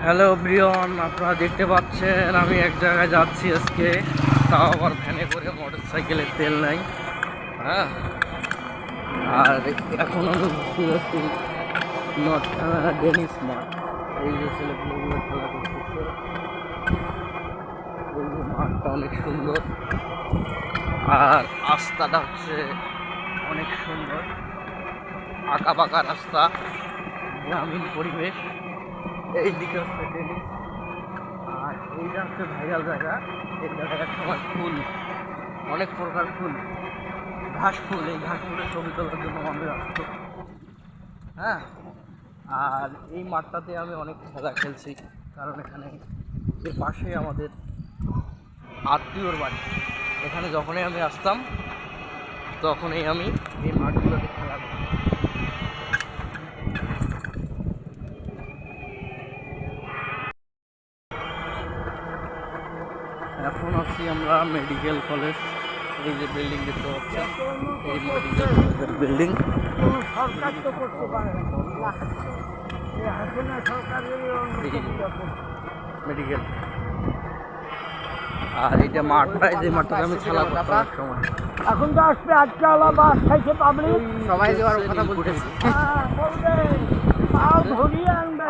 Hello Brian, আপনারা দেখতে পাচ্ছেন আমি এক জায়গায় যাচ্ছি আজকে, তাও আবার ভ্যানে করে, মোটর সাইকেলের তেল নাই। হ্যাঁ, আর এখন আমি ঘুরতে যাচ্ছি ডেনিস মাঠ। এই যে ছেলেগুলো খেলা করতেছে, এই যে মাঠটা অনেক সুন্দর, আর রাস্তাটা হচ্ছে অনেক সুন্দর, আঁকা বাঁকা রাস্তা, গ্রামীণ পরিবেশ। এইদিকে হচ্ছে টেনিস, আর এইটা হচ্ছে ভাইরাল জায়গা। এই জায়গাটার সময় ফুল, অনেক প্রকার ফুল, ঘাস ফুল, এই ঘাস ফুলের ছবি তোলার জন্য আমাদের আসতো। হ্যাঁ, আর এই মাঠটাতে আমি অনেক খেলা খেলছি, কারণ এখানে এর পাশেই আমাদের আত্মীয়র বাড়ি। এখানে যখনই আমি আসতাম তখনই আমি এই মাঠগুলোতে খেলা করতাম। এখন আছি আমরা মেডিকেল কলেজ। এই যে বিল্ডিং দেখতে পাচ্ছেন, এই মেডিকেল কলেজের বিল্ডিং। মেডিকেল, আর এইটা মাঠটাই, যে মাঠটাতে আমি খেলা করতাম এক সময়। এখন তো আসবে আজকে আলা বাস খাইছে পাবলিক সবাই যাওয়ার কথা বলতেছি।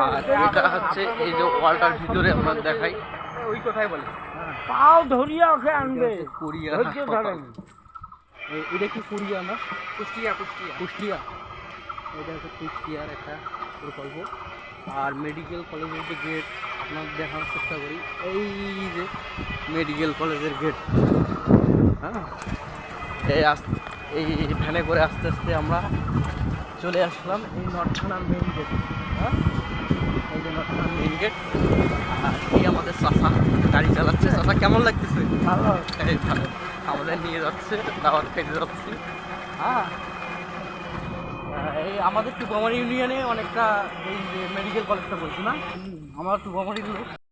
আর এটা হচ্ছে এই যে ওয়ালটার ভিতরে আমরা দেখাই, ওই কথাই বলে, পাও ধরিয়া ওকে আনবে কোরিয়া। এটা কি কোরিয়া না? কুষ্টিয়া। এটা হচ্ছে কুষ্টিয়ার একটা প্রকল্প। আর মেডিকেল কলেজের যে গেট আপনার দেখানোর চেষ্টা করি, এই যে মেডিকেল কলেজের গেট। হ্যাঁ, এই ভ্যানে করে আস্তে আস্তে আমরা চলে আসলাম এই নর্থখানার মেইন গেট। হ্যাঁ, এই যে নর্থখানার মেইন গেট। আর এই আমাদের চাচা গাড়ি চালাচ্ছে। চাচা কেমন লাগতেছে? ভালো। এই ভালো, আমাদের নিয়ে যাচ্ছে, দাওয়াত খেতে যাচ্ছি। হ্যাঁ, এই আমাদের টুপামারি ইউনিয়নে অনেকটা, এই যে মেডিকেল কলেজটা বলছি না, আমার টুপামারির লোক।